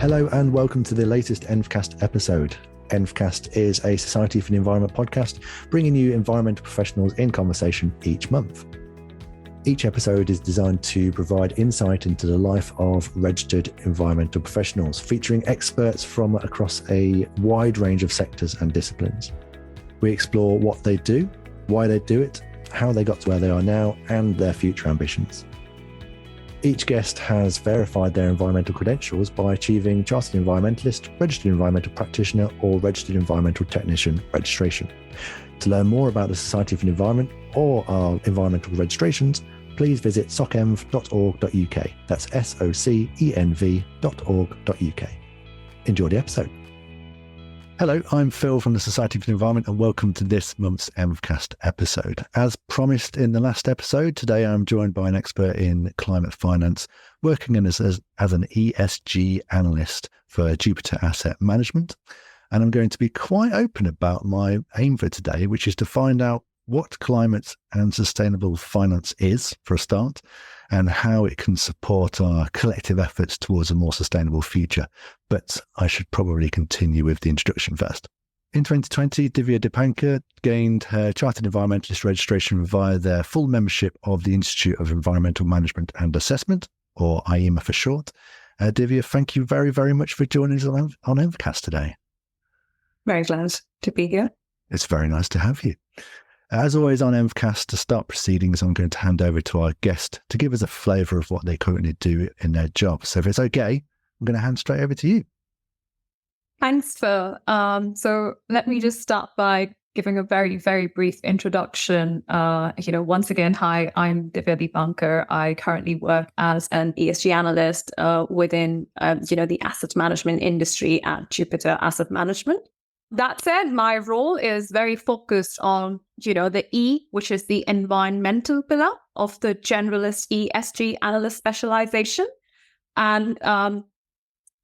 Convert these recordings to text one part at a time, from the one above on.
Hello and welcome to the latest EnvCast episode. EnvCast is a Society for the Environment podcast, bringing you environmental professionals in conversation each month. Each episode is designed to provide insight into the life of registered environmental professionals, featuring experts from across a wide range of sectors and disciplines. We explore what they do, why they do it, how they got to where they are now, and their future ambitions. Each guest has verified their environmental credentials by achieving Chartered Environmentalist, Registered Environmental Practitioner, or Registered Environmental Technician registration. To learn more about the Society for the Environment or our environmental registrations, please visit socenv.org.uk. That's socenv.org.uk. Enjoy the episode. Hello, I'm Phil from the Society for the Environment and welcome to this month's EnvCast episode. As promised in the last episode, today I'm joined by an expert in climate finance, working as an ESG Analyst for Jupiter Asset Management. And I'm going to be quite open about my aim for today, which is to find out what climate and sustainable finance is, for a start, and how it can support our collective efforts towards a more sustainable future. But I should probably continue with the introduction first. In 2020, Divya Deepankar gained her Chartered Environmentalist registration via their full membership of the Institute of Environmental Management and Assessment, or IEMA for short. Divya, thank you very, very much for joining us on EnvCast today. Very glad to be here. It's very nice to have you. As always on EnvCast, to start proceedings, I'm going to hand over to our guest to give us a flavour of what they currently do in their job. So if it's okay, I'm going to hand straight over to you. Thanks, Phil. So let me just start by giving a very, very brief introduction. Once again, hi, I'm Divya Deepankar. I currently work as an ESG Analyst within, the asset management industry at Jupiter Asset Management. That said, my role is very focused on, the E, which is the environmental pillar of the generalist ESG analyst specialization. And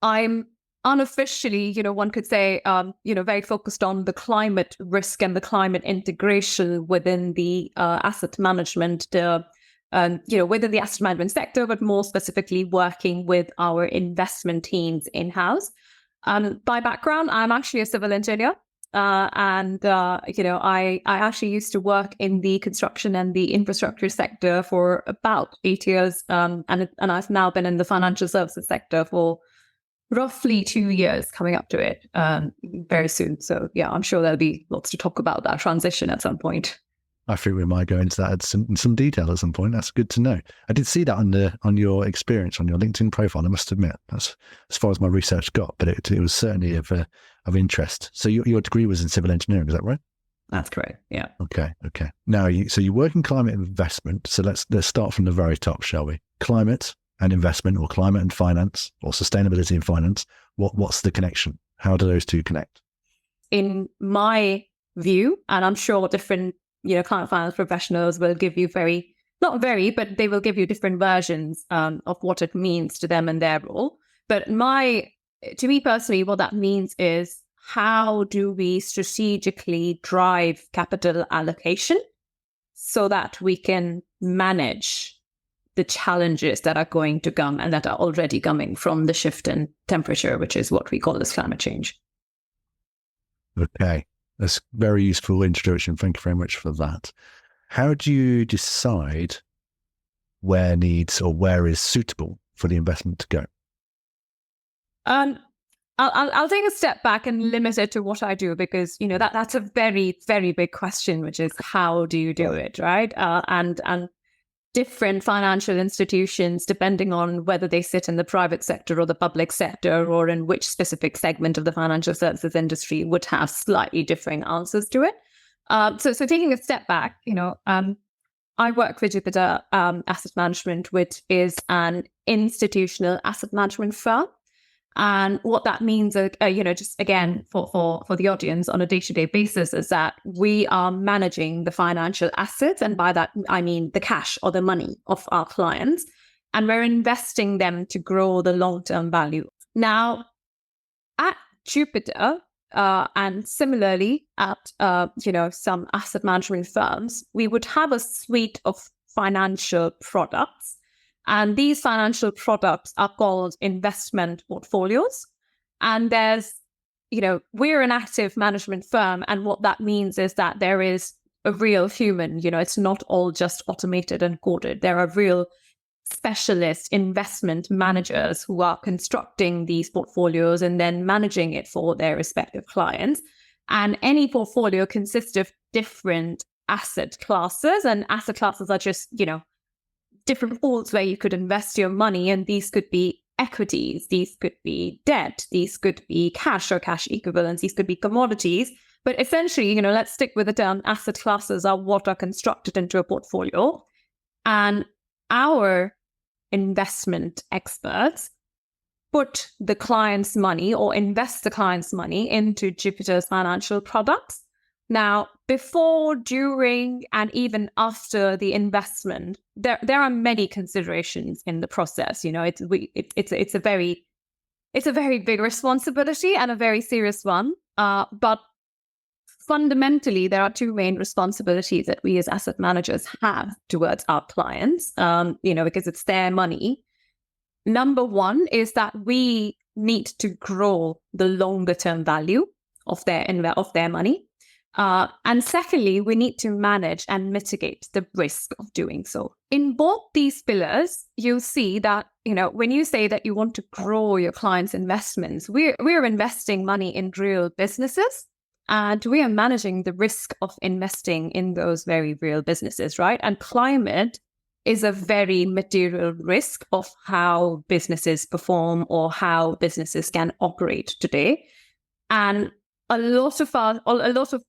I'm unofficially, one could say, very focused on the climate risk and the climate integration within the asset management, within the asset management sector, but more specifically working with our investment teams in-house. By background, I'm actually a civil engineer, I actually used to work in the construction and the infrastructure sector for about 8 years, and I've now been in the financial services sector for roughly 2 years, coming up to it very soon. So yeah, I'm sure there'll be lots to talk about that transition at some point. I think we might go into that in some detail at some point. That's good to know. I did see that on your experience on your LinkedIn profile. I must admit, that's as far as my research got, but it was certainly of interest. So your degree was in civil engineering, is that right? That's correct. Yeah. Okay. Now, you work in climate investment. So let's start from the very top, shall we? Climate and investment, or climate and finance, or sustainability and finance. What's the connection? How do those two connect? In my view, and I'm sure different climate finance professionals will give you but they will give you different versions of what it means to them and their role. But to me personally, what that means is, how do we strategically drive capital allocation so that we can manage the challenges that are going to come and that are already coming from the shift in temperature, which is what we call this climate change. Okay. That's a very useful introduction. Thank you very much for that. How do you decide where is suitable for the investment to go? I'll take a step back and limit it to what I do, because that's a very, very big question, which is, how do you do it, right? And different financial institutions, depending on whether they sit in the private sector or the public sector, or in which specific segment of the financial services industry, would have slightly differing answers to it. So taking a step back, I work for Jupiter Asset Management, which is an institutional asset management firm. And what that means, just again, for the audience on a day-to-day basis, is that we are managing the financial assets. And by that, I mean the cash or the money of our clients. And we're investing them to grow the long-term value. Now, at Jupiter, and similarly at, some asset management firms, we would have a suite of financial products And these financial products are called investment portfolios. And we're an active management firm. And what that means is that there is a real human, it's not all just automated and coded. There are real specialist investment managers who are constructing these portfolios and then managing it for their respective clients. And any portfolio consists of different asset classes, and asset classes are just, different pools where you could invest your money. And these could be equities, these could be debt, these could be cash or cash equivalents, these could be commodities. But essentially, let's stick with the term asset classes are what are constructed into a portfolio. And our investment experts put the client's money or invest the client's money into Jupiter's financial products. Now, before, during, and even after the investment, there are many considerations in the process. It's a very big responsibility and a very serious one. But fundamentally, there are two main responsibilities that we as asset managers have towards our clients. Because it's their money. Number one is that we need to grow the longer term value of their money. And secondly, we need to manage and mitigate the risk of doing so. In both these pillars, you'll see that, when you say that you want to grow your clients' investments, we're investing money in real businesses, and we are managing the risk of investing in those very real businesses, right? And climate is a very material risk of how businesses perform or how businesses can operate today. And a lot of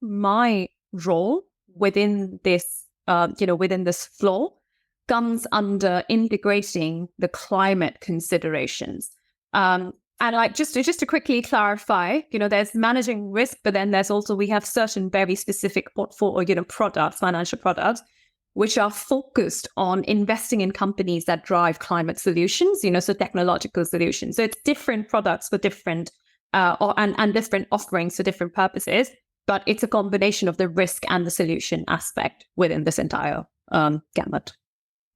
my role within this, within this flow comes under integrating the climate considerations. And just to quickly clarify, there's managing risk, but then we have certain very specific portfolio, financial products, which are focused on investing in companies that drive climate solutions, so technological solutions. So it's different products for different and different offerings for different purposes, but it's a combination of the risk and the solution aspect within this entire gamut.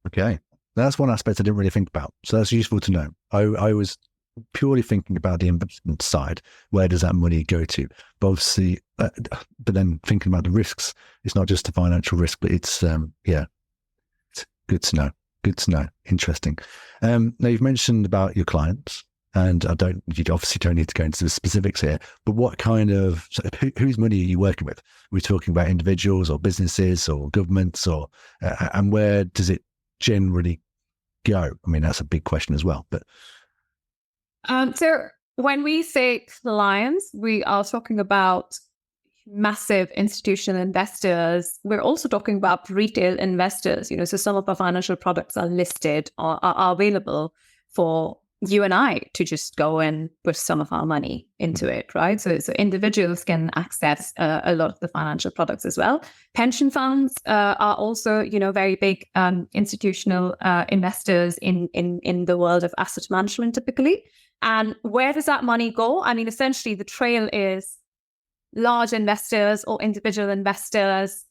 Okay, that's one aspect I didn't really think about, so that's useful to know. I was purely thinking about the investment side. Where does that money go to? But obviously, but then thinking about the risks, it's not just a financial risk, but it's it's good to know. Good to know. Interesting. Now you've mentioned about your clients. And you obviously don't need to go into the specifics here, but what kind of, whose money are you working with? Are we talking about individuals or businesses or governments, and where does it generally go? I mean, that's a big question as well, but. So when we say clients, we are talking about massive institutional investors. We're also talking about retail investors, so some of our financial products are listed or are available for you and I to just go and put some of our money into it, right? So individuals can access a lot of the financial products as well. Pension funds are also, very big institutional investors in the world of asset management typically. And where does that money go? I mean, essentially the trail is large investors or individual investors,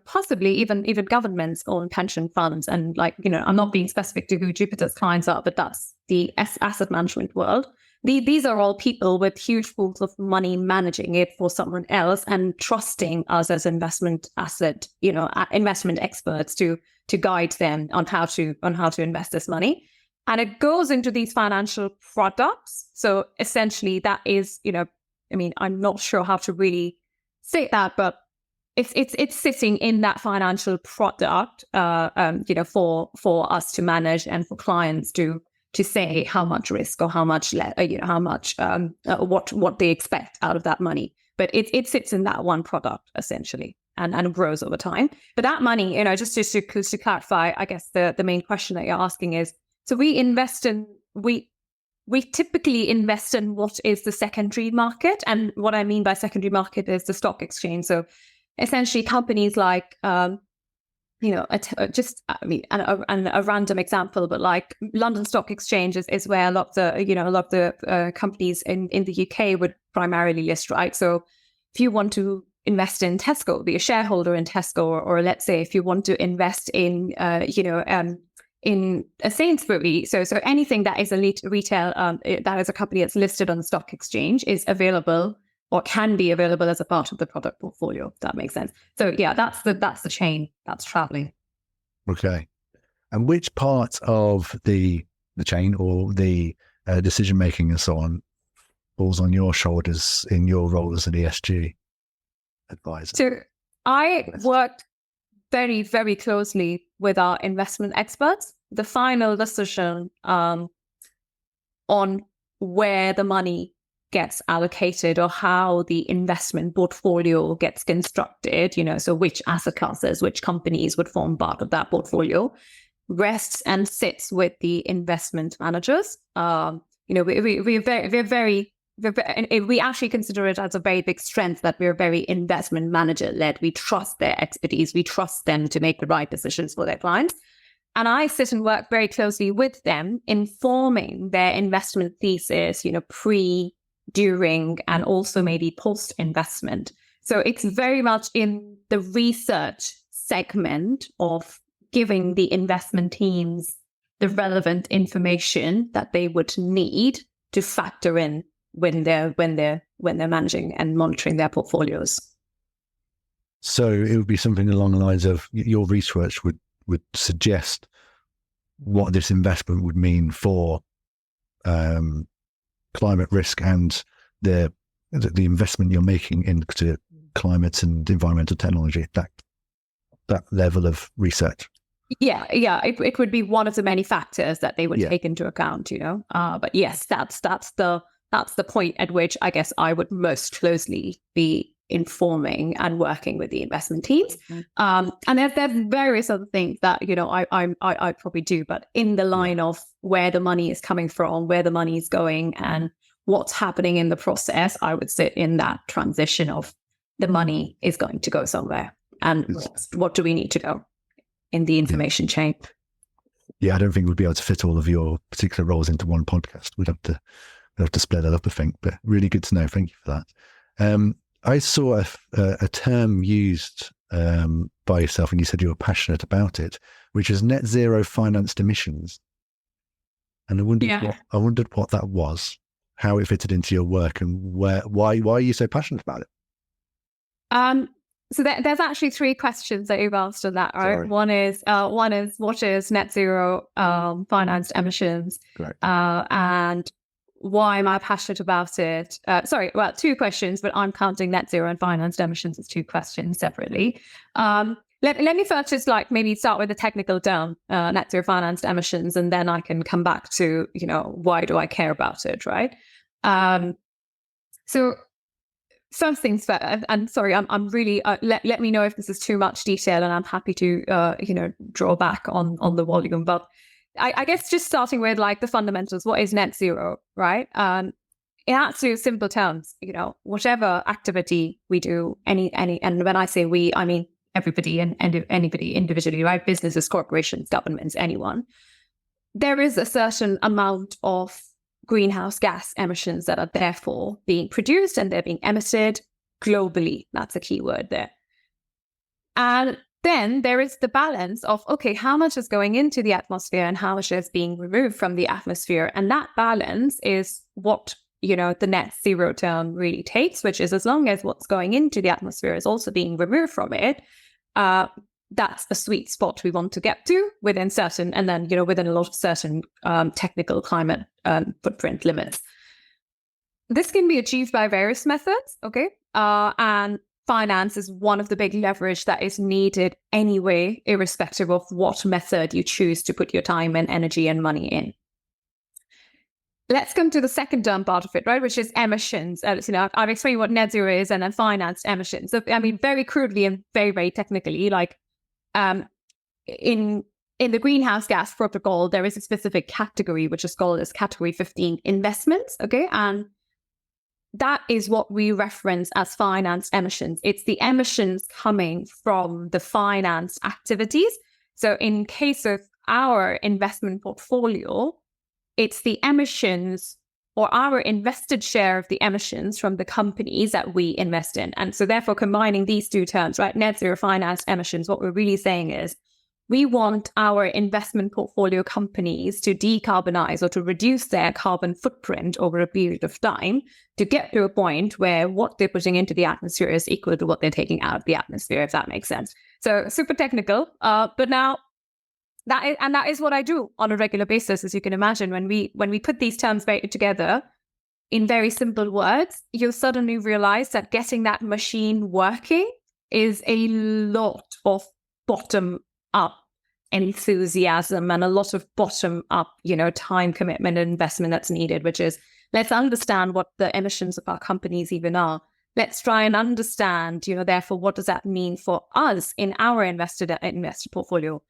possibly even governments own pension funds. And I'm not being specific to who Jupiter's clients are, but that's the asset management world. These are all people with huge pools of money managing it for someone else and trusting us as investment experts to guide them on how to invest this money. And it goes into these financial products. So essentially that is, I'm not sure how to really say that, but it's sitting in that financial product, for us to manage and for clients to say how much risk or how much, what they expect out of that money. But it sits in that one product essentially and grows over time. But that money, just to clarify, I guess the main question that you're asking is, so we typically invest in what is the secondary market. And what I mean by secondary market is the stock exchange. So essentially companies like, a random example, but like London Stock Exchange is where a lot of the companies in the UK would primarily list, right? So if you want to invest in Tesco, be a shareholder in Tesco, or let's say if you want to invest in, in a Sainsbury, so anything that is a retail, that is a company that's listed on the stock exchange is available or can be available as a part of the product portfolio. If that makes sense. So yeah, that's the chain that's traveling. Okay. And which part of the chain or the decision making and so on falls on your shoulders in your role as an ESG advisor? So I worked very, very closely with our investment experts. The final decision on where the money gets allocated or how the investment portfolio gets constructed, so which asset classes, which companies would form part of that portfolio, rests and sits with the investment managers. We actually consider it as a very big strength that we're very investment manager led. We trust their expertise. We trust them to make the right decisions for their clients. And I sit and work very closely with them, informing their investment thesis, pre, during, and also maybe post-investment. So it's very much in the research segment of giving the investment teams the relevant information that they would need to factor in when they're managing and monitoring their portfolios. So it would be something along the lines of your research would suggest what this investment would mean for climate risk and the investment you're making into climate and environmental technology. That level of research. Yeah. It would be one of the many factors that they would take into account. But yes, that's the point at which I guess I would most closely be informing and working with the investment teams. And there's various other things that I probably do, but in the line of where the money is coming from, where the money is going, and what's happening in the process, I would sit in that transition of the money is going to go somewhere, and what do we need to go in the information chain. Yeah, I don't think we'd be able to fit all of your particular roles into one podcast. We'd have to split that up, I think. But really good to know. Thank you for that. I saw a term used by yourself, and you said you were passionate about it, which is net zero financed emissions. And I wondered what that was, how it fitted into your work, and why are you so passionate about it? So there's actually three questions that you've asked on that, right? Sorry. One is what is net zero financed emissions? Correct. And why am I passionate about it? Two questions, but I'm counting net zero and financed emissions as two questions separately. Let me first just maybe start with the technical term, net zero financed emissions, and then I can come back to, why do I care about it, right? So first things first, and sorry, I'm really, let me know if this is too much detail, and I'm happy to, draw back on the volume, but I guess just starting with the fundamentals, what is net zero, right? In absolute simple terms, whatever activity we do, any, and when I say we, I mean everybody and anybody individually, right? Businesses, corporations, governments, anyone. There is a certain amount of greenhouse gas emissions that are therefore being produced, and they're being emitted globally. That's a key word there. And then there is the balance of, okay, how much is going into the atmosphere and how much is being removed from the atmosphere? And that balance is what, the net zero term really takes, which is as long as what's going into the atmosphere is also being removed from it, that's the sweet spot we want to get to within a lot of certain technical climate footprint limits. This can be achieved by various methods, okay? And finance is one of the big leverage that is needed anyway, irrespective of what method you choose to put your time and energy and money in. Let's come to the second term part of it, right, which is emissions. I've explained what net zero is and then financed emissions. So, I mean, very crudely and very, very technically, in the greenhouse gas protocol, there is a specific category which is called as category 15 investments, okay? And that is what we reference as financed emissions. It's the emissions coming from the finance activities. So in case of our investment portfolio, it's the emissions or our invested share of the emissions from the companies that we invest in. And so therefore combining these two terms, right, net zero financed emissions, what we're really saying is we want our investment portfolio companies to decarbonize or to reduce their carbon footprint over a period of time to get to a point where what they're putting into the atmosphere is equal to what they're taking out of the atmosphere, if that makes sense. So super technical, but now that is what I do on a regular basis, as you can imagine. When we put these terms together in very simple words, you'll suddenly realize that getting that machine working is a lot of bottom-up enthusiasm and a lot of bottom-up, time commitment and investment that's needed, which is, let's understand what the emissions of our companies even are. Let's try and understand, therefore, what does that mean for us in our invested portfolio?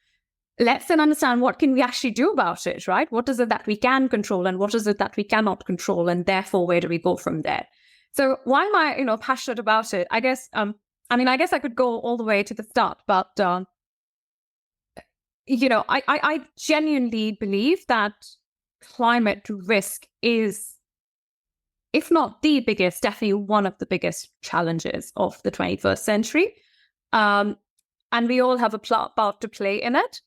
Let's then understand what can we actually do about it, right? What is it that we can control and what is it that we cannot control? And therefore, where do we go from there? So why am I, passionate about it? I guess I could go all the way to the start, but, I genuinely believe that climate risk is, if not the biggest, definitely one of the biggest challenges of the 21st century. And we all have a part to play in it.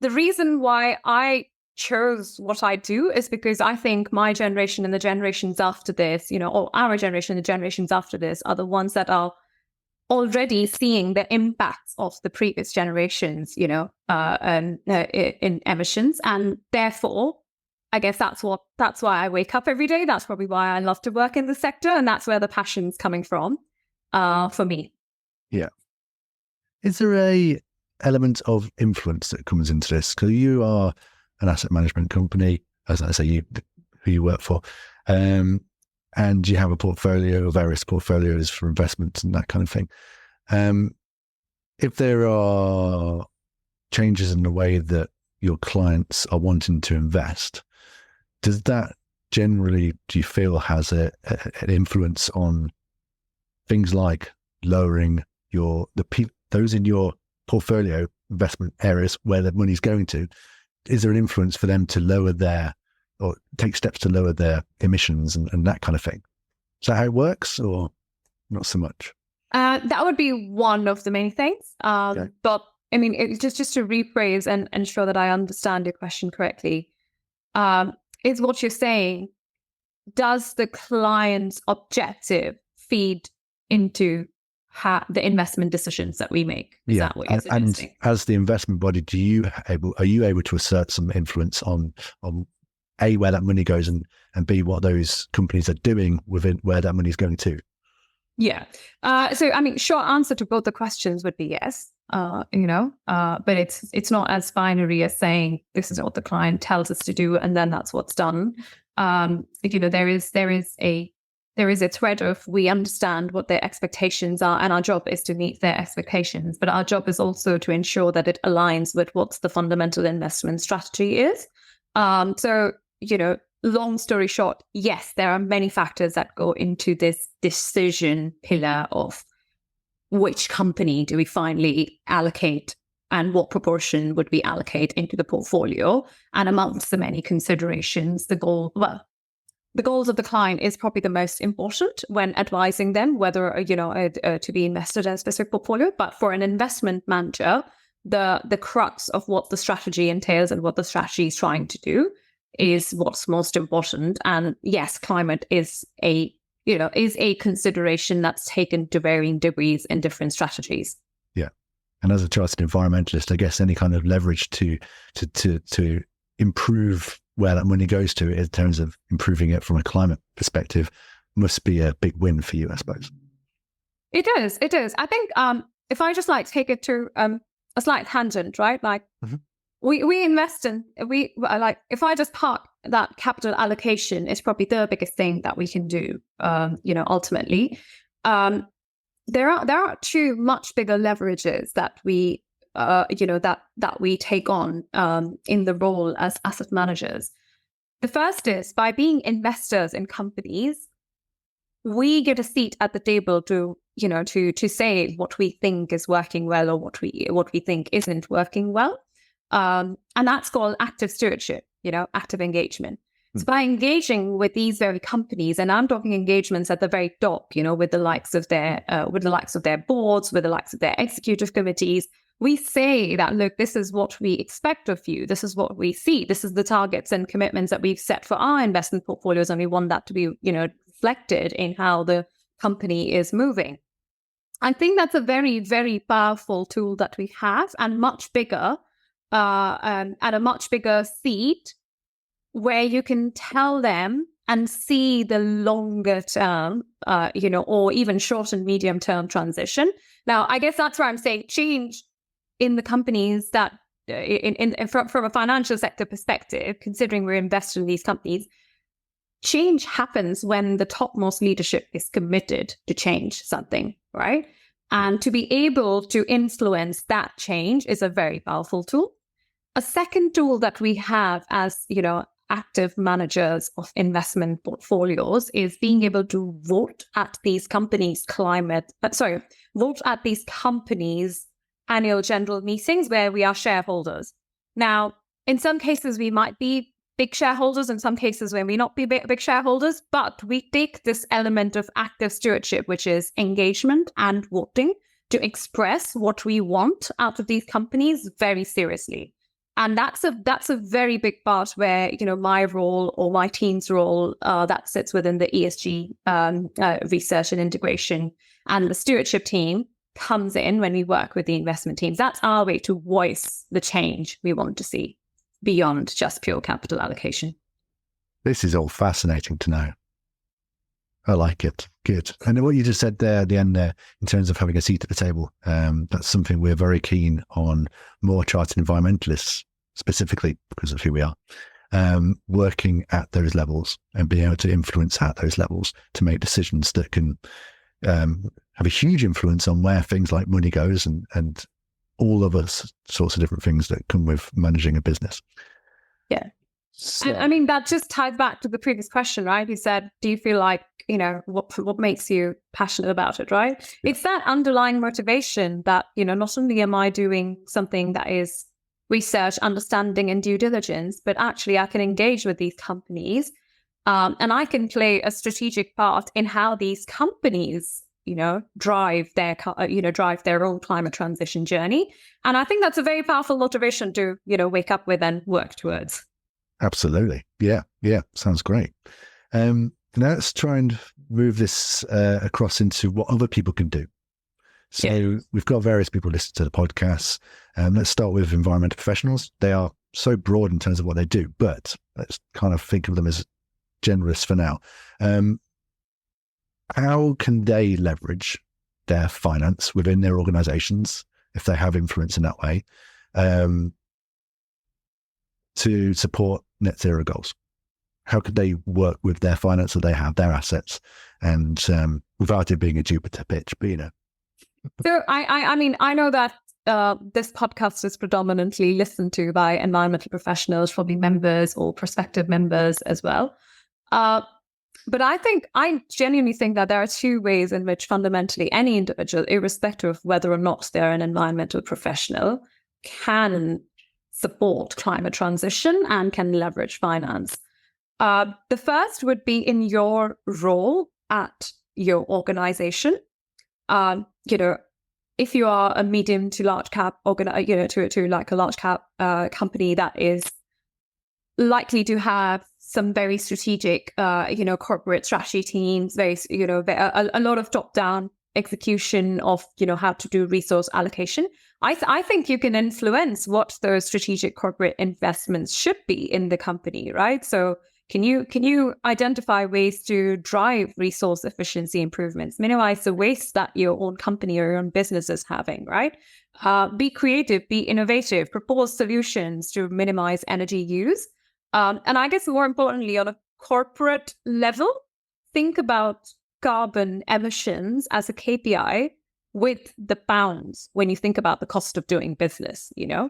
The reason why I chose what I do is because I think my generation and the generations after this, or our generation and the generations after this, are the ones that are already seeing the impacts of the previous generations, in emissions. And therefore, I guess that's why I wake up every day. That's probably why I love to work in the sector. And that's where the passion's coming from for me. Yeah. Is there a element of influence that comes into this? Because you are an asset management company, as I say, who you work for, and you have a portfolio, various portfolios for investments and that kind of thing. If there are changes in the way that your clients are wanting to invest, does that generally, do you feel, has an influence on things like lowering those in your portfolio investment areas where the money's going to? Is there an influence for them to lower or take steps to lower their emissions and that kind of thing? Is that how it works, or not so much? That would be one of the main things. Okay. But I mean, it's just to rephrase and ensure that I understand your question correctly, is what you're saying, does the client's objective feed into the investment decisions that we make? Is that what you're suggesting? And as the investment body, are you able to assert some influence on A, where that money goes, and B, what those companies are doing within where that money is going to? Yeah. So, I mean, short answer to both the questions would be yes. But it's not as binary as saying this is what the client tells us to do and then that's what's done. There is a thread of, we understand what their expectations are, and our job is to meet their expectations. But our job is also to ensure that it aligns with what the fundamental investment strategy is. Long story short, yes, there are many factors that go into this decision pillar of which company do we finally allocate and what proportion would we allocate into the portfolio. And amongst the many considerations, the goals of the client is probably the most important when advising them whether, to be invested in a specific portfolio. But for an investment manager, the crux of what the strategy entails and what the strategy is trying to do is what's most important. And yes, climate is a consideration that's taken to varying degrees in different strategies. Yeah. And as a chartered environmentalist, I guess any kind of leverage to improve where that money goes to in terms of improving it from a climate perspective must be a big win for you, I suppose. It is. I think if I just take it to a slight tangent, right? Mm-hmm. We invest in, if I just park that capital allocation, is probably the biggest thing that we can do, ultimately. There are two much bigger leverages that we, that we take on in the role as asset managers. The first is, by being investors in companies, we get a seat at the table to say what we think is working well or what we think isn't working well. And that's called active stewardship, active engagement. So by engaging with these very companies, and I'm talking engagements at the very top, with the likes of their boards, with the likes of their executive committees, we say that, look, this is what we expect of you. This is what we see. This is the targets and commitments that we've set for our investment portfolios. And we want that to be, reflected in how the company is moving. I think that's a very, very powerful tool that we have, and much bigger, at a much bigger seat, where you can tell them and see the longer term, or even short and medium term transition. Now, I guess that's where I'm saying change in the companies that, from a financial sector perspective, considering we're invested in these companies, change happens when the topmost leadership is committed to change something, right? And to be able to influence that change is a very powerful tool. A second tool that we have as, active managers of investment portfolios is being able to vote at these companies' annual general meetings where we are shareholders. Now, in some cases, we might be big shareholders, in some cases we may not be big shareholders, but we take this element of active stewardship, which is engagement and voting, to express what we want out of these companies very seriously. And that's a very big part where, my role or my team's role that sits within the ESG research and integration, and the stewardship team comes in when we work with the investment teams. That's our way to voice the change we want to see beyond just pure capital allocation. This is all fascinating to know. I like it. Good. And what you just said there at the end there, in terms of having a seat at the table, that's something we're very keen on, more chartered environmentalists, specifically because of who we are, working at those levels and being able to influence at those levels to make decisions that can have a huge influence on where things like money goes and all of us sorts of different things that come with managing a business. Yeah. So, and I mean, that just ties back to the previous question, right? You said, do you feel like, what makes you passionate about it, right? Yeah. It's that underlying motivation that, not only am I doing something that is research, understanding, and due diligence, but actually I can engage with these companies, and I can play a strategic part in how these companies, drive their own climate transition journey. And I think that's a very powerful motivation to, wake up with and work towards. Absolutely. Yeah. Sounds great. Now let's try and move this across into what other people can do. So We've got various people listening to the podcast. Let's start with environmental professionals. They are so broad in terms of what they do, but let's kind of think of them as generalists for now. How can they leverage their finance within their organizations, if they have influence in that way, to support net zero goals? How could they work with their finance that they have, their assets, and without it being a Jupiter pitch, but So I mean, I know that this podcast is predominantly listened to by environmental professionals, probably members or prospective members as well. But I genuinely think that there are two ways in which fundamentally any individual, irrespective of whether or not they're an environmental professional, can support climate transition and can leverage finance. The first would be in your role at your organization. If you are a medium to large cap to like a large cap company that is likely to have some very strategic, corporate strategy teams, a lot of top-down execution of, how to do resource allocation. I think you can influence what those strategic corporate investments should be in the company, right? So can you identify ways to drive resource efficiency improvements, minimize the waste that your own company or your own business is having, right? Be creative, be innovative, propose solutions to minimize energy use. And I guess more importantly, on a corporate level, think about carbon emissions as a KPI with the bounds when you think about the cost of doing business, And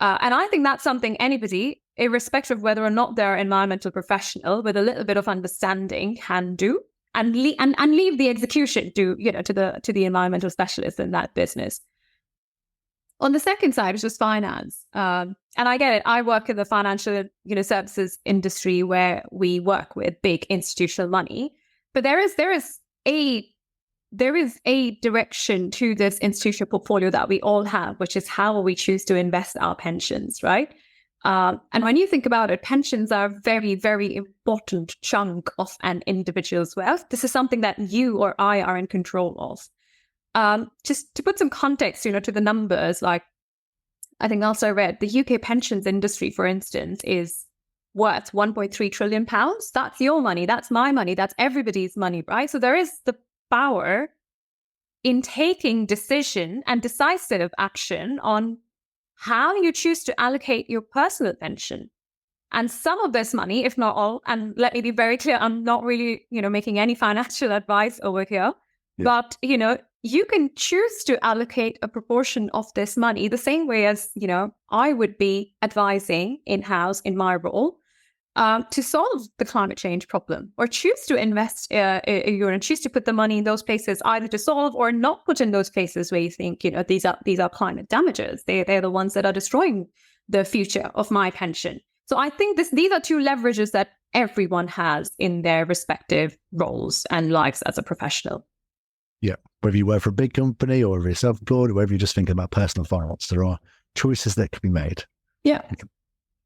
I think that's something anybody, irrespective of whether or not they're an environmental professional, with a little bit of understanding can do, and leave the execution to the environmental specialist in that business. On the second side is just finance. And I get it. I work in the financial services industry where we work with big institutional money. But there is a there is a direction to this institutional portfolio that we all have, which is how we choose to invest our pensions, right? And when you think about it, pensions are a very, very important chunk of an individual's wealth. This is something that you or I are in control of. Just to put some context, to the numbers, like I think also I read the UK pensions industry, for instance, is worth £1.3 trillion. That's your money. That's my money. That's everybody's money, right? So there is the power in taking decision and decisive action on how you choose to allocate your personal pension. And some of this money, if not all, and let me be very clear, I'm not really, making any financial advice over here, but, you can choose to allocate a proportion of this money the same way as, I would be advising in-house in my role to solve the climate change problem, or choose to invest, choose to put the money in those places either to solve or not put in those places where you think, these are climate damages. They're the ones that are destroying the future of my pension. So I think these are two leverages that everyone has in their respective roles and lives as a professional. Yeah, whether you work for a big company or whether you're self-employed or whether you're just thinking about personal finance, there are choices that can be made. Yeah.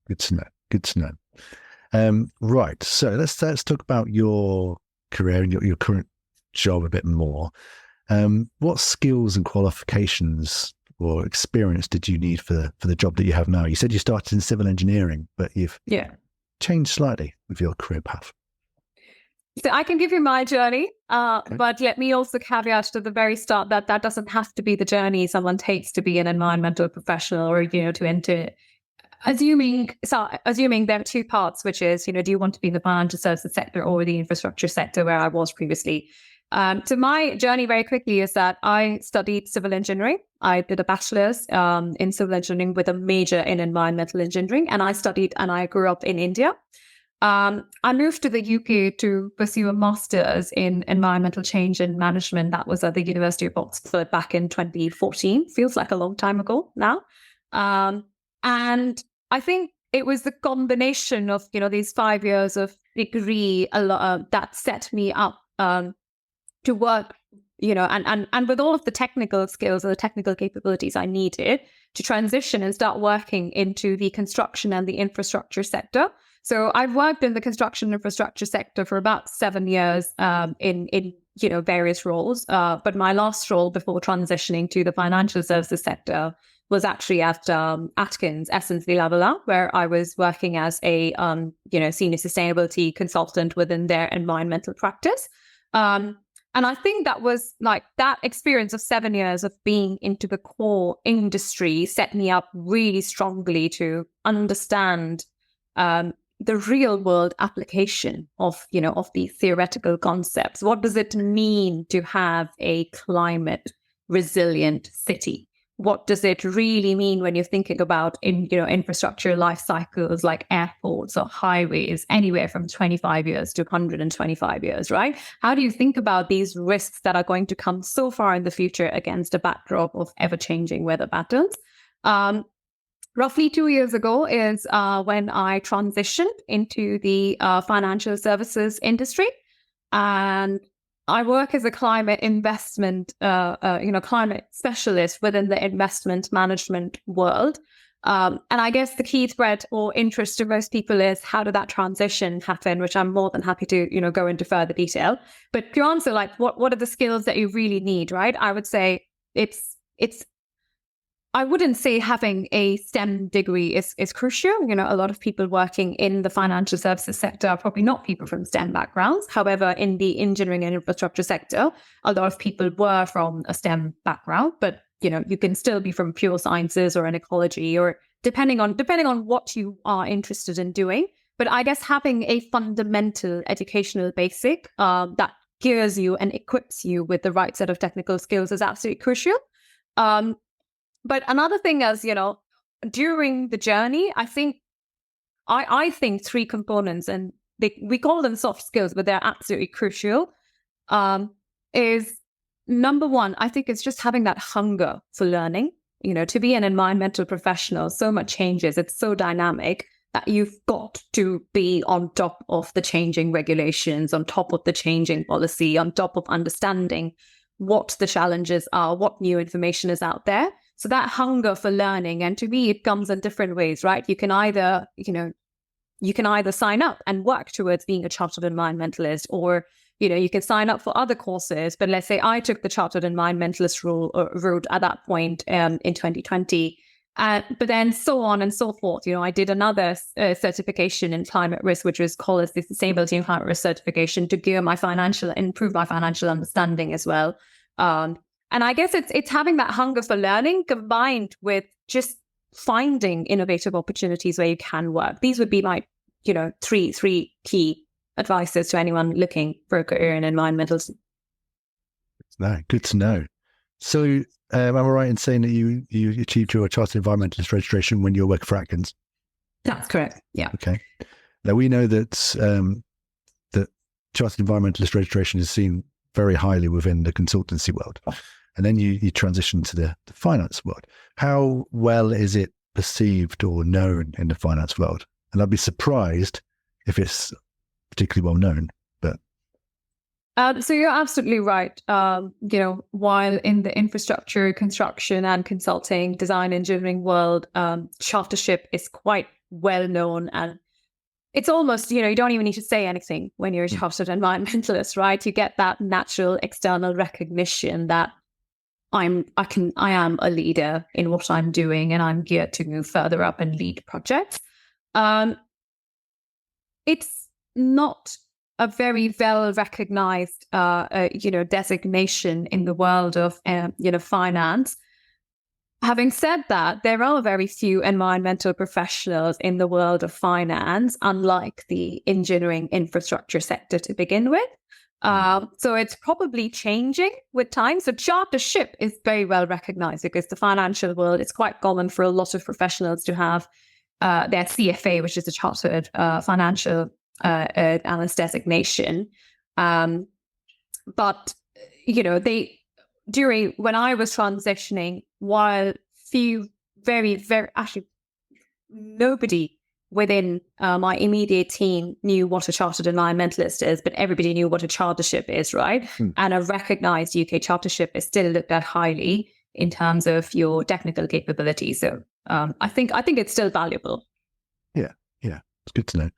Good to know. Good to know. Right. So let's talk about your career and your current job a bit more. What skills and qualifications or experience did you need for the job that you have now? You said you started in civil engineering, but you've changed slightly with your career path. So I can give you my journey, but let me also caveat to the very start that doesn't have to be the journey someone takes to be an environmental professional or, to enter. Assuming there are two parts, which is, do you want to be in the financial services sector or the infrastructure sector where I was previously? So my journey very quickly is that I studied civil engineering. I did a bachelor's in civil engineering with a major in environmental engineering, and I grew up in India. I moved to the UK to pursue a master's in environmental change and management. That was at the University of Oxford back in 2014. Feels like a long time ago now. And I think it was the combination of, these 5 years of degree that set me up to work, and with all of the technical skills or the technical capabilities I needed to transition and start working into the construction and the infrastructure sector. So I've worked in the construction infrastructure sector for about 7 years in various roles. But my last role before transitioning to the financial services sector was actually at Atkins, SNC-Lavalin, where I was working as a senior sustainability consultant within their environmental practice. And I think that was like that experience of 7 years of being into the core industry set me up really strongly to understand the real world application of these theoretical concepts. What does it mean to have a climate resilient city? What does it really mean when you're thinking about infrastructure life cycles like airports or highways, anywhere from 25 years to 125 years, right? How do you think about these risks that are going to come so far in the future against a backdrop of ever-changing weather patterns? Roughly 2 years ago is when I transitioned into the financial services industry. And I work as a climate investment, climate specialist within the investment management world. And I guess the key thread or interest to most people is how did that transition happen, which I'm more than happy to, go into further detail. But to answer, like, what are the skills that you really need, right? I would say I wouldn't say having a STEM degree is crucial. A lot of people working in the financial services sector are probably not people from STEM backgrounds. However, in the engineering and infrastructure sector, a lot of people were from a STEM background, but you can still be from pure sciences or an ecology, or depending on what you are interested in doing. But I guess having a fundamental educational basic that gears you and equips you with the right set of technical skills is absolutely crucial. But another thing is, during the journey, I think three components, and we call them soft skills, but they're absolutely crucial, is number one, I think it's just having that hunger for learning. To be an environmental professional, so much changes. It's so dynamic that you've got to be on top of the changing regulations, on top of the changing policy, on top of understanding what the challenges are, what new information is out there. So that hunger for learning, and to me, it comes in different ways, right? You can either sign up and work towards being a chartered environmentalist, or you can sign up for other courses. But let's say I took the chartered environmentalist route at that point in 2020. But then so on and so forth. I did another certification in climate risk, which was called as the Sustainability and Climate Risk Certification, to improve my financial understanding as well. And I guess it's having that hunger for learning combined with just finding innovative opportunities where you can work. These would be my, three key advices to anyone looking for a career in environmentalism. No, good to know. So, am I right in saying that you achieved your chartered environmentalist registration when you were working for Atkins? That's correct. Yeah. Okay. Now we know that that chartered environmentalist registration is seen very highly within the consultancy world, and then you transition to the finance world. How well is it perceived or known in the finance world? And I'd be surprised if it's particularly well known. So you're absolutely right. While in the infrastructure, construction and consulting, design engineering world, chartership is quite well known, and it's almost, you don't even need to say anything when you're a chartered environmentalist, right? You get that natural external recognition that I am a leader in what I'm doing, and I'm geared to move further up and lead projects. It's not a very well recognized, designation in the world of, finance. Having said that, there are very few environmental professionals in the world of finance, unlike the engineering infrastructure sector to begin with. So it's probably changing with time. So chartership is very well recognized because the financial world, it's quite common for a lot of professionals to have their CFA, which is a chartered financial analyst designation. But when I was transitioning, while nobody within my immediate team knew what a chartered environmentalist is, but everybody knew what a chartership is, right? And a recognized UK chartership is still looked at highly in terms of your technical capability. So I think it's still valuable. Yeah, it's good to know.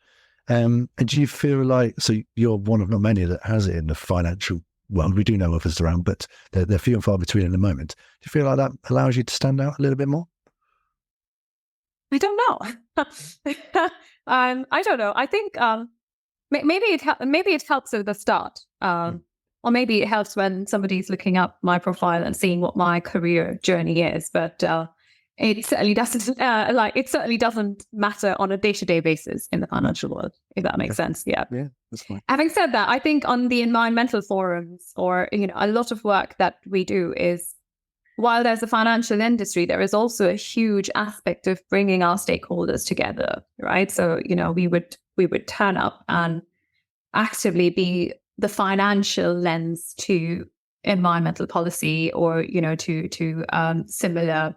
And do you feel like, so you're one of not many that has it in the financial world? We do know others around, but they're few and far between at the moment. Do you feel like that allows you to stand out a little bit more? I don't know. I don't know. I think maybe it helps at the start, or maybe it helps when somebody's looking up my profile and seeing what my career journey is. But it certainly doesn't. It certainly doesn't matter on a day-to-day basis in the financial world, if that makes sense. Yeah, that's fine. Having said that, I think on the environmental forums, or a lot of work that we do is, while there's a financial industry, there is also a huge aspect of bringing our stakeholders together, right? So, we would turn up and actively be the financial lens to environmental policy, or, to similar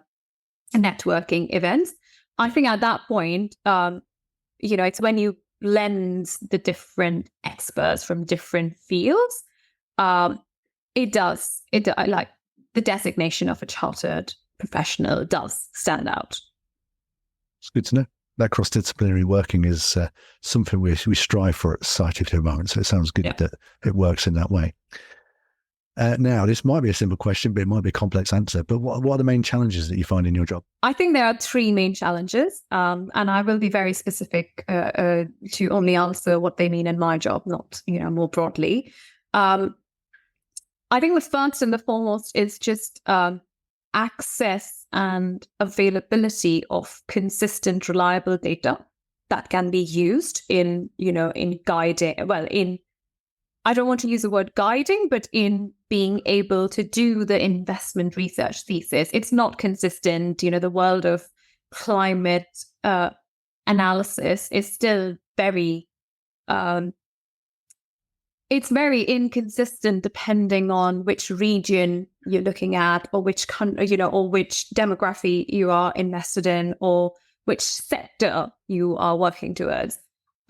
networking events. I think at that point, it's when you lend the different experts from different fields. The designation of a chartered professional does stand out. It's good to know. That cross-disciplinary working is something we strive for at Society for the Environment, so it sounds good that it works in that way. Now, this might be a simple question, but it might be a complex answer. But what are the main challenges that you find in your job? I think there are three main challenges, and I will be very specific to only answer what they mean in my job, not more broadly. I think the first and the foremost is just access and availability of consistent, reliable data that can be used in guiding. Well, I don't want to use the word guiding, but in being able to do the investment research thesis. It's not consistent. The world of climate analysis is still very it's very inconsistent depending on which region you're looking at, or which country, or which demography you are invested in, or which sector you are working towards.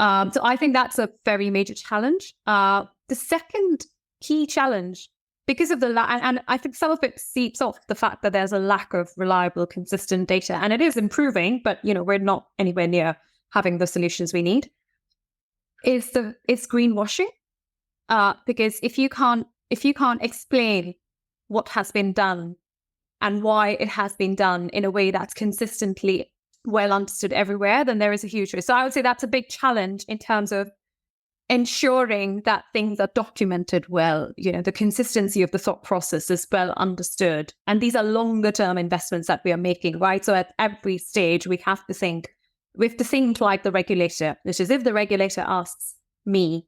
So I think that's a very major challenge. The second key challenge because of and I think some of it seeps off the fact that there's a lack of reliable, consistent data, and it is improving, but we're not anywhere near having the solutions we need. It's greenwashing, because if you can't explain what has been done and why it has been done in a way that's consistently well understood everywhere, then there is a huge risk. So I would say that's a big challenge in terms of ensuring that things are documented well, the consistency of the thought process is well understood. And these are longer term investments that we are making, right? So at every stage, we have to think like the regulator, which is if the regulator asks me,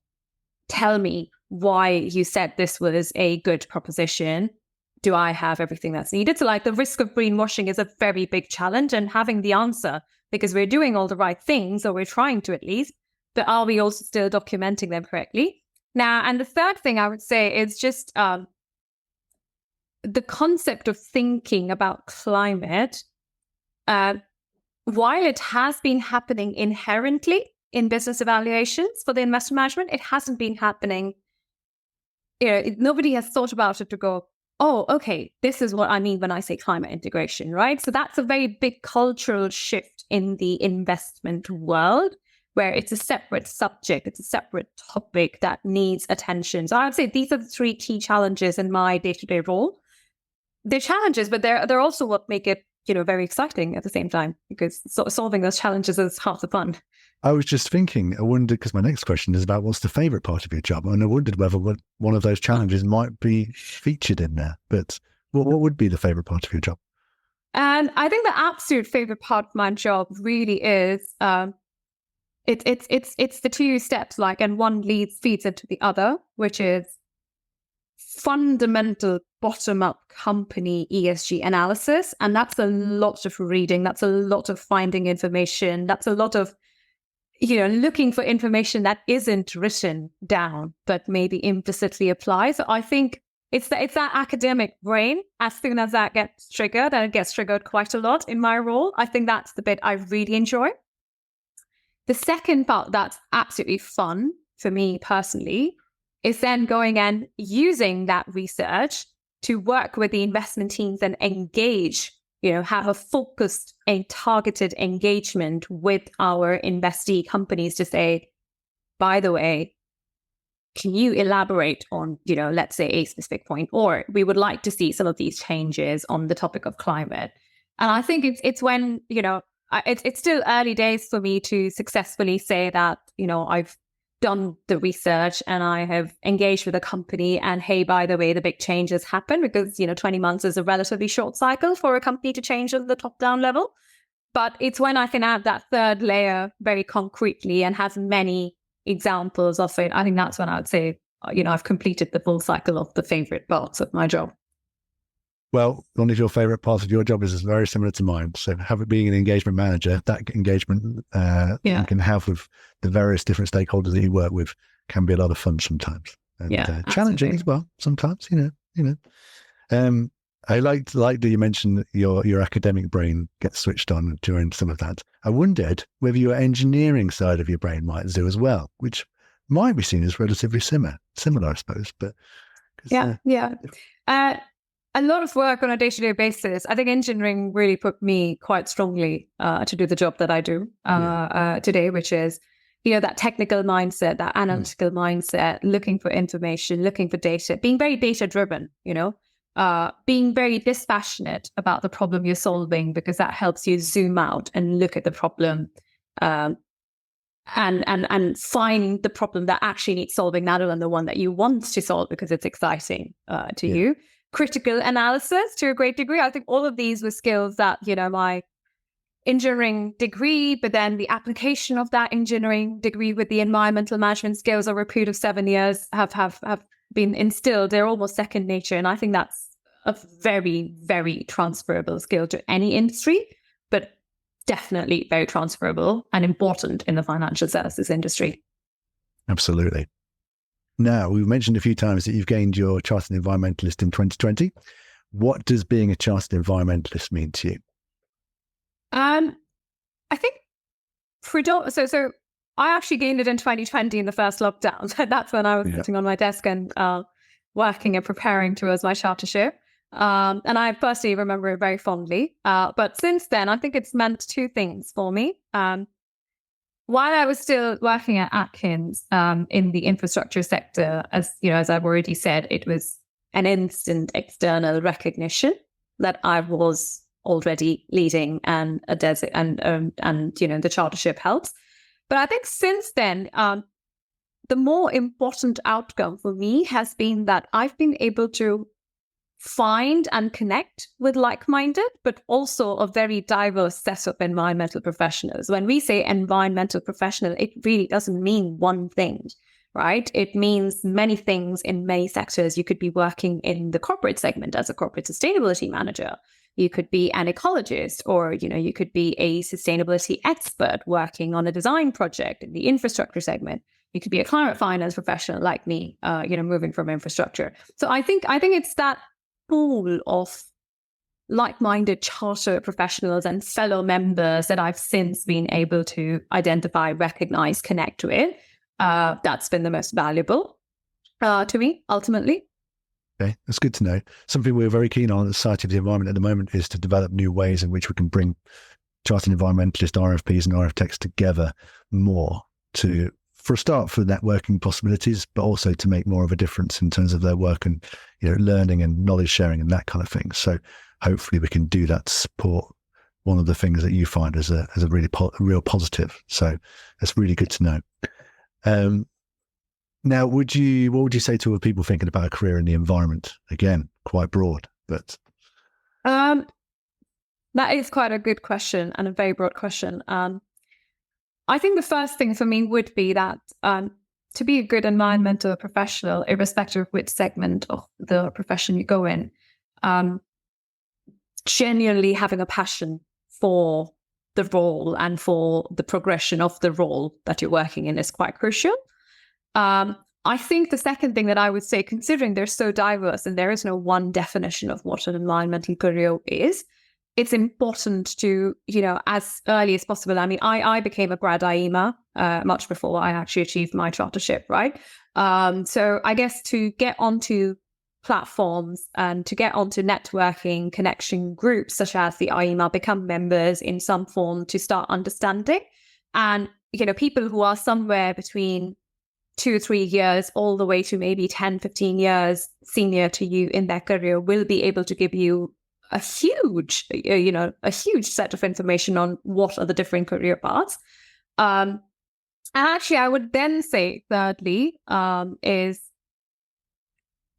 tell me why you said this was a good proposition, do I have everything that's needed? So like the risk of greenwashing is a very big challenge, and having the answer, because we're doing all the right things, or we're trying to at least, but are we also still documenting them correctly? Now, and the third thing I would say is just the concept of thinking about climate, while it has been happening inherently in business evaluations for the investment management, it hasn't been happening. Nobody has thought about it to go, oh, okay, this is what I mean when I say climate integration, right? So that's a very big cultural shift in the investment world, where it's a separate subject, it's a separate topic that needs attention. So I would say these are the three key challenges in my day-to-day role. They're challenges, but they're also what make it, very exciting at the same time, because solving those challenges is half the fun. I was just thinking, I wondered, because my next question is about what's the favorite part of your job, and I wondered whether one of those challenges might be featured in there. But what would be the favorite part of your job? And I think the absolute favorite part of my job really is it's the two steps, and one feeds into the other, which is fundamental bottom-up company ESG analysis. And that's a lot of reading, that's a lot of finding information, that's a lot of looking for information that isn't written down but maybe implicitly applies. So I think it's that academic brain. As soon as that gets triggered, and it gets triggered quite a lot in my role, I think that's the bit I really enjoy. The second part that's absolutely fun for me personally is then going and using that research to work with the investment teams and engage, have a focused and targeted engagement with our investee companies to say, by the way, can you elaborate on, let's say a specific point, or we would like to see some of these changes on the topic of climate. And I think it's when, it's still early days for me to successfully say that, I've done the research and I have engaged with a company, and hey, by the way, the big changes happen, because 20 months is a relatively short cycle for a company to change at the top down level. But it's when I can add that third layer very concretely and have many examples of it. I think that's when I would say, I've completed the full cycle of the favorite parts of my job. Well, one of your favorite parts of your job is very similar to mine. So being an engagement manager, that engagement you can have with the various different stakeholders that you work with can be a lot of fun sometimes. And challenging as well sometimes, I liked that you mentioned that your academic brain gets switched on during some of that. I wondered whether your engineering side of your brain might do as well, which might be seen as relatively similar, I suppose. But a lot of work on a day-to-day basis. I think engineering really put me quite strongly to do the job that I do today, which is, that technical mindset, that analytical mindset, looking for information, looking for data, being very data-driven, being very dispassionate about the problem you're solving, because that helps you zoom out and look at the problem and find the problem that actually needs solving, rather than the one that you want to solve because it's exciting to you. Critical analysis to a great degree. I think all of these were skills that, my engineering degree, but then the application of that engineering degree with the environmental management skills over a period of 7 years have been instilled. They're almost second nature. And I think that's a very, very transferable skill to any industry, but definitely very transferable and important in the financial services industry. Absolutely. Now, we've mentioned a few times that you've gained your Chartered Environmentalist in 2020. What does being a Chartered Environmentalist mean to you? I think so I actually gained it in 2020 in the first lockdown. So that's when I was sitting on my desk and working and preparing towards my chartership. And I personally remember it very fondly. But since then, I think it's meant two things for me. While I was still working at Atkins in the infrastructure sector, as I've already said, it was an instant external recognition that I was already leading and the chartership helps. But I think since then, the more important outcome for me has been that I've been able to find and connect with like-minded, but also a very diverse set of environmental professionals. When we say environmental professional, it really doesn't mean one thing, right? It means many things in many sectors. You could be working in the corporate segment as a corporate sustainability manager. You could be an ecologist, or, you could be a sustainability expert working on a design project in the infrastructure segment. You could be a climate finance professional like me, moving from infrastructure. So I think it's that pool of like-minded charter professionals and fellow members that I've since been able to identify, recognize, connect with. That's been the most valuable to me, ultimately. Okay, that's good to know. Something we're very keen on at the Society of the Environment at the moment is to develop new ways in which we can bring chartered environmentalist RFPs and RFTechs together more for a start, for networking possibilities, but also to make more of a difference in terms of their work and learning and knowledge sharing and that kind of thing. So hopefully we can do that to support one of the things that you find as a really real positive. So that's really good to know. Now, what would you say to other people thinking about a career in the environment? Again, quite broad, but that is quite a good question and a very broad question. I think the first thing for me would be that to be a good environmental professional, irrespective of which segment of the profession you go in, genuinely having a passion for the role and for the progression of the role that you're working in is quite crucial. I think the second thing that I would say, considering they're so diverse and there is no one definition of what an environmental career is, it's important to, as early as possible. I mean, I became a grad IEMA much before I actually achieved my chartership, right? So I guess to get onto platforms and to get onto networking connection groups such as the IEMA, become members in some form to start understanding. And, people who are somewhere between 2 or 3 years all the way to maybe 10, 15 years senior to you in their career will be able to give you a huge set of information on what are the different career paths. And actually, I would then say, thirdly, is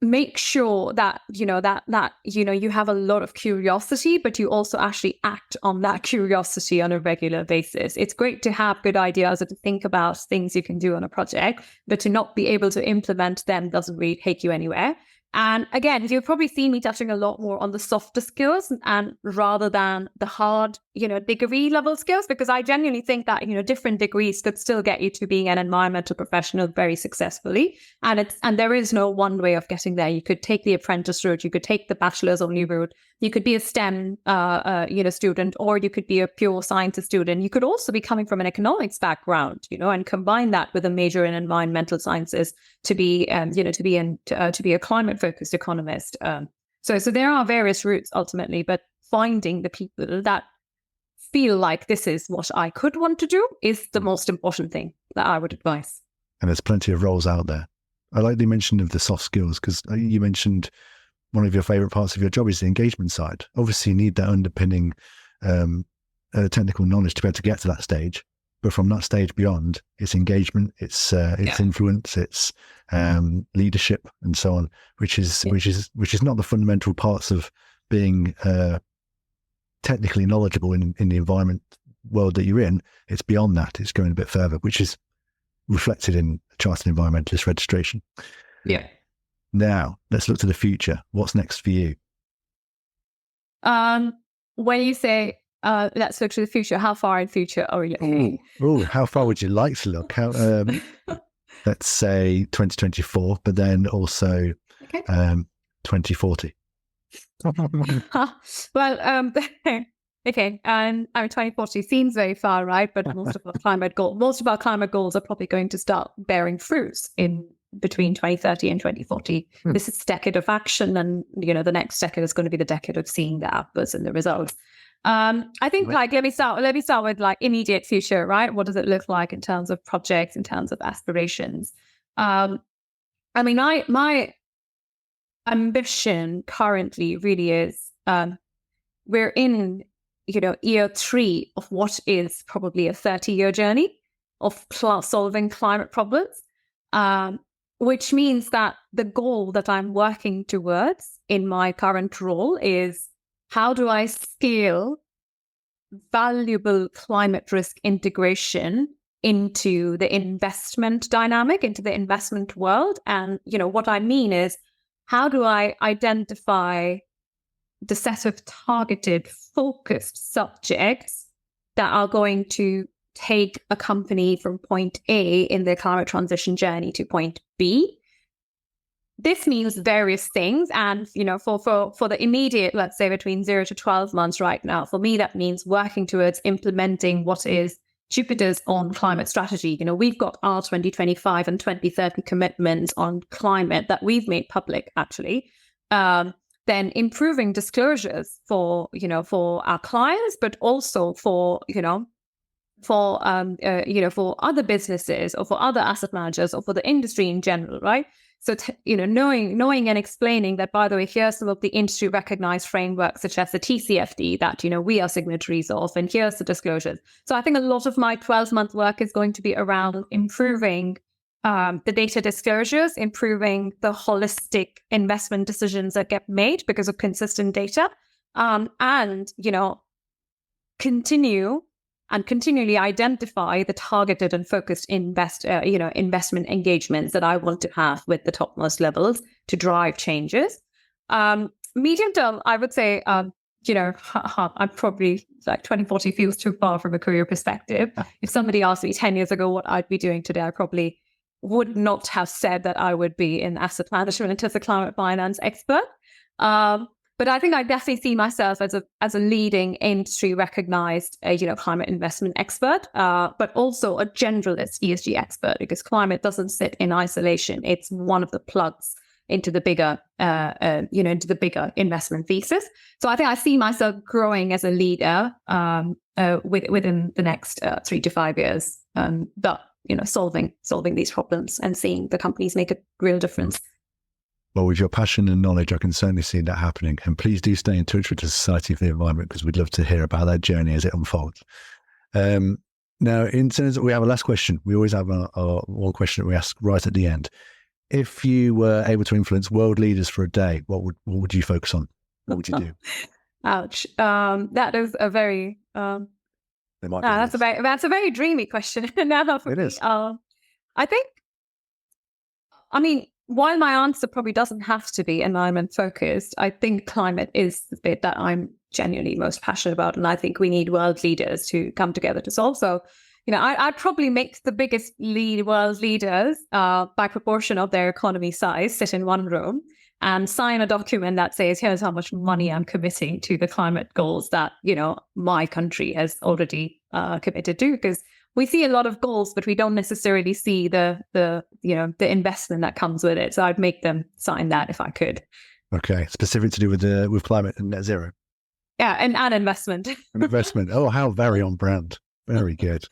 make sure that, you have a lot of curiosity, but you also actually act on that curiosity on a regular basis. It's great to have good ideas or to think about things you can do on a project, but to not be able to implement them doesn't really take you anywhere. And again, you'll probably see me touching a lot more on the softer skills and rather than the hard, degree level skills, because I genuinely think that, different degrees could still get you to being an environmental professional very successfully. And there is no one way of getting there. You could take the apprentice route, you could take the bachelor's only route, you could be a STEM, student, or you could be a pure sciences student. You could also be coming from an economics background, and combine that with a major in environmental sciences to be a climate-focused economist. So there are various routes ultimately, but finding the people that feel like this is what I could want to do is the most important thing that I would advise. And there's plenty of roles out there. I like the mention of the soft skills, because you mentioned one of your favorite parts of your job is the engagement side. Obviously, you need that underpinning technical knowledge to be able to get to that stage. But from that stage beyond, it's engagement, it's influence, it's leadership, and so on, which is not the fundamental parts of being technically knowledgeable in the environment world that you're in. It's beyond that. It's going a bit further, which is reflected in Chartered Environmentalist registration. Yeah. Now, let's look to the future. What's next for you? When you say let's look to the future, how far in the future are we looking? Oh, how far would you like to look? Let's say 2024, but then also 2040. Well, okay. And 2040 seems very far, right? But most of our climate goals are probably going to start bearing fruits in between 2030 and 2040. This is decade of action, and the next decade is going to be the decade of seeing the outputs and the results. I think let me start with like immediate future, right? What does it look like in terms of projects, in terms of aspirations? My ambition currently really is we're in year 3 of what is probably a 30-year journey of solving climate problems, which means that the goal that I'm working towards in my current role is, how do I scale valuable climate risk integration into the investment dynamic, into the investment world? And what I mean is, how do I identify the set of targeted, focused subjects that are going to take a company from point A in their climate transition journey to point B? This means various things. And, for the immediate, let's say between 0 to 12 months right now, for me, that means working towards implementing what is Jupiter's own climate strategy. We've got our 2025 and 2030 commitments on climate that we've made public, actually. Then improving disclosures for our clients, but also for other businesses or for other asset managers or for the industry in general, right? So, knowing and explaining that, by the way, here's some of the industry recognized frameworks, such as the TCFD that, we are signatories of, and here's the disclosures. So I think a lot of my 12-month work is going to be around improving the data disclosures, improving the holistic investment decisions that get made because of consistent data, and continually identify the targeted and focused investment engagements that I want to have with the topmost levels to drive changes. Medium term, I would say, I'm probably like 2040 feels too far from a career perspective. If somebody asked me 10 years ago what I'd be doing today, I probably would not have said that I would be in asset management as a climate finance expert. But I think I definitely see myself as a leading industry recognized, climate investment expert, but also a generalist ESG expert, because climate doesn't sit in isolation. It's one of the plugs into the bigger, investment thesis. So I think I see myself growing as a leader within the next 3 to 5 years, but solving these problems and seeing the companies make a real difference. Well, with your passion and knowledge, I can certainly see that happening. And please do stay in touch with the Society for the Environment, because we'd love to hear about that journey as it unfolds. Now, in terms of, we have a last question. We always have our one question that we ask right at the end. If you were able to influence world leaders for a day, what would you focus on? What would you do? Ouch. That is a very that's a very dreamy question. It is. While my answer probably doesn't have to be environment focused, I think climate is the bit that I'm genuinely most passionate about, and I think we need world leaders to come together to solve. So, I'd probably make the biggest world leaders by proportion of their economy size sit in one room and sign a document that says, here's how much money I'm committing to the climate goals that, my country has already committed to. Because we see a lot of goals, but we don't necessarily see the investment that comes with it. So I'd make them sign that if I could. Okay. Specific to do with climate and net zero. Yeah. And investment. Investment. Oh, how very on brand. Very good.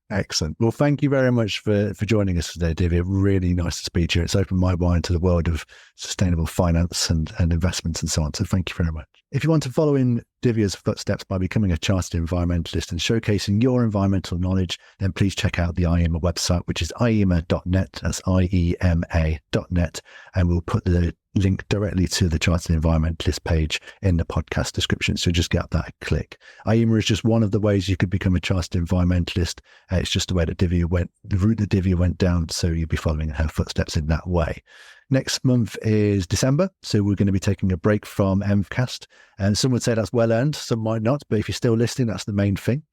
Excellent. Well, thank you very much for joining us today, Divya. Really nice to speak to you. It's opened my mind to the world of sustainable finance and investments and so on. So thank you very much. If you want to follow in Divya's footsteps by becoming a chartered environmentalist and showcasing your environmental knowledge, then please check out the IEMA website, which is IEMA.net. That's IEMA.net. And we'll put the link directly to the Chartered Environmentalist page in the podcast description. So just get that click. IEMA is just one of the ways you could become a Chartered Environmentalist. It's just the way that the route that Divya went down. So you'll be following her footsteps in that way. Next month is December, so we're going to be taking a break from EnvCast. And some would say that's well earned, some might not, but if you're still listening, that's the main thing.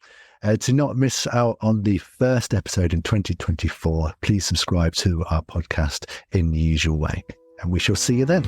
To not miss out on the first episode in 2024, please subscribe to our podcast in the usual way. And we shall see you then.